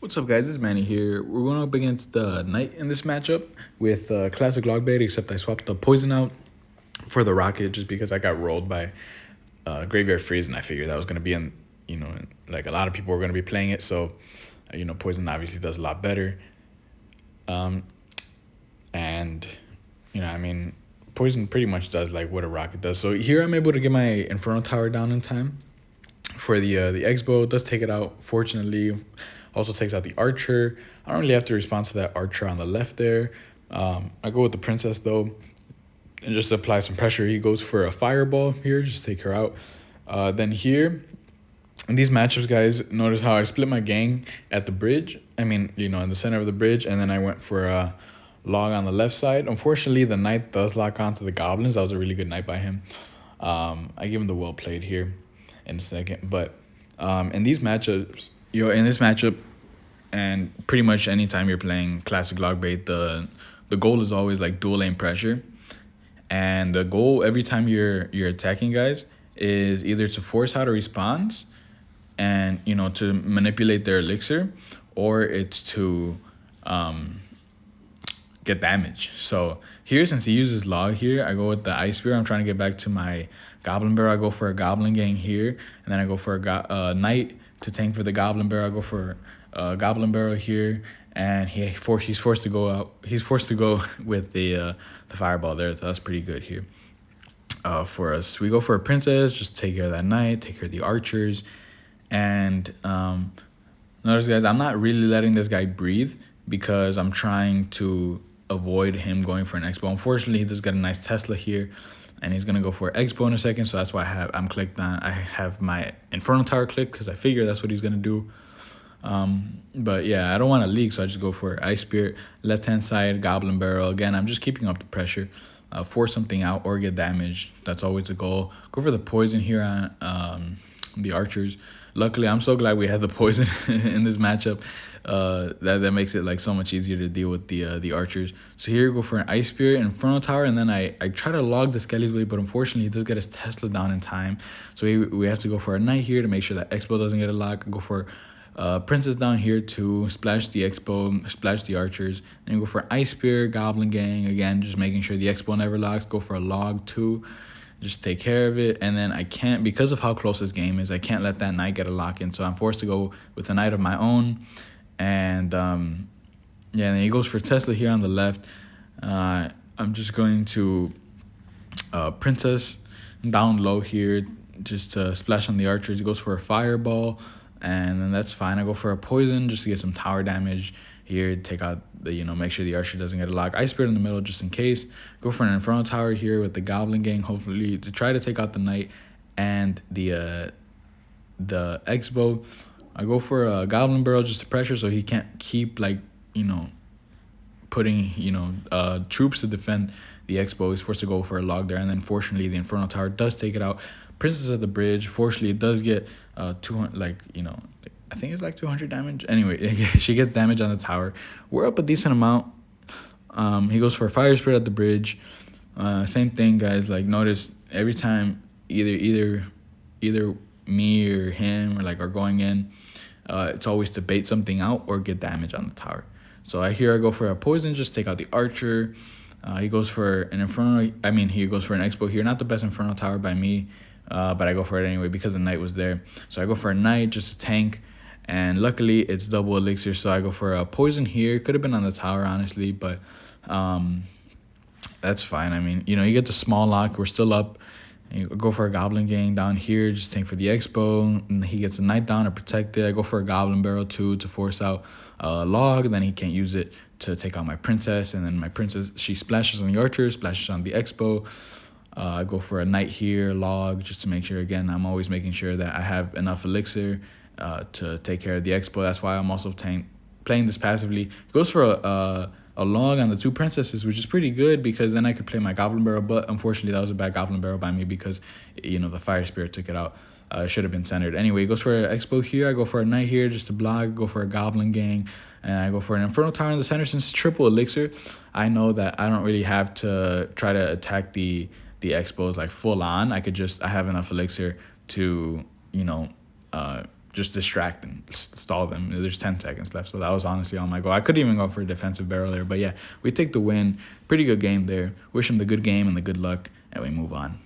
What's up, guys? It's Manny here. We're going up against the Knight in this matchup with classic logbait, except I swapped the poison out for the rocket just because I got rolled by Graveyard Freeze, and I figured that was going to be in, like a lot of people were going to be playing it. So, poison obviously does a lot better. And, poison pretty much does like what a rocket does. So here I'm able to get my Inferno Tower down in time for the X-Bow. It does take it out, fortunately. Also takes out the archer. I don't really have to respond to that archer on the left there. I go with the princess though, and just apply some pressure. He goes for a fireball here, just take her out. Then here, in these matchups, guys, notice how I split my gang at the bridge. In the center of the bridge, and then I went for a log on the left side. Unfortunately, the knight does lock onto the goblins. That was a really good knight by him. I give him the well played here in a second. But in these matchups, in this matchup, and pretty much anytime you're playing classic logbait, the goal is always like dual lane pressure. And the goal every time you're attacking guys is either to force out a response and to manipulate their elixir, or it's to get damage. So here, since he uses log here, I go with the ice spear. I'm trying to get back to my goblin barrel. I go for a goblin gang here, and then I go for a knight to tank for the goblin barrel. I go for a goblin barrel here, and he's forced to go out. He's forced to go with the fireball there. So that's pretty good here. For us, we go for a princess. Just take care of that knight. Take care of the archers, and notice, guys, I'm not really letting this guy breathe because I'm trying to avoid him going for an X-Bow. Unfortunately, he just got a nice Tesla here, and he's gonna go for an X-Bow in a second. So that's why I'm clicked on. I have my Inferno Tower clicked because I figure that's what he's gonna do. But yeah, I don't want to leak, so I just go for Ice Spirit. Left hand side, Goblin Barrel. Again, I'm just keeping up the pressure. Force something out or get damaged. That's always a goal. Go for the poison here on the archers. Luckily, I'm so glad we had the poison in this matchup. That makes it like so much easier to deal with the archers. So here, go for an Ice Spirit, Inferno Tower, and then I try to log the Skelly's way, but unfortunately, he does get his Tesla down in time. So we have to go for a Knight here to make sure that X-Bow doesn't get a lock. Go for princess down here to splash the X-Bow, splash the archers, and go for Ice Spear, Goblin Gang, again, just making sure the X-Bow never locks. Go for a log too, just take care of it. And then I can't, because of how close this game is, I can't let that knight get a lock in, so I'm forced to go with a knight of my own. And yeah, and then he goes for Tesla here on the left. I'm just going to princess down low here, just to splash on the archers. He goes for a fireball, and then that's fine. I go for a poison just to get some tower damage here, take out the, make sure the archer doesn't get a lock. Ice Spirit in the middle just in case. Go for an Inferno Tower here with the Goblin Gang, hopefully to try to take out the Knight and the X-Bow. I go for a Goblin Barrel just to pressure so he can't keep putting troops to defend the X-Bow. He's forced to go for a log there, and then fortunately the Inferno Tower does take it out. Princess at the bridge. Fortunately, it does get 200, I think it's like 200 damage. Anyway, she gets damage on the tower. We're up a decent amount. He goes for a Fire Spirit at the bridge. Same thing, guys. Like, notice every time either me or him are going in, it's always to bait something out or get damage on the tower. So I go for a poison, just take out the archer. He goes for an Inferno. He goes for an X-Bow here. Not the best Inferno Tower by me. But I go for it anyway because the knight was there. So I go for a knight, just a tank. And luckily, it's double elixir, so I go for a poison here. Could have been on the tower, honestly, but that's fine. You get the small lock. We're still up. You go for a Goblin Gang down here, just tank for the X-Bow. And he gets a knight down to protect it. I go for a Goblin Barrel, too, to force out a log. Then he can't use it to take out my princess. And then my princess, she splashes on the archer, splashes on the X-Bow. I go for a knight here, log, just to make sure. Again, I'm always making sure that I have enough elixir to take care of the X-Bow. That's why I'm also playing this passively. He goes for a log on the two princesses, which is pretty good because then I could play my Goblin Barrel. But unfortunately, that was a bad Goblin Barrel by me because, the Fire Spirit took it out. It should have been centered. Anyway, he goes for an X-Bow here. I go for a knight here just to block. Go for a Goblin Gang. And I go for an Inferno Tower in the center. Since it's triple elixir, I know that I don't really have to try to attack the X-Bows full on. I have enough elixir to, just distract and stall them. There's 10 seconds left, so that was honestly on my goal. I could even go for a defensive barrel there, but yeah, we take the win. Pretty good game there. Wish him the good game and the good luck, and we move on.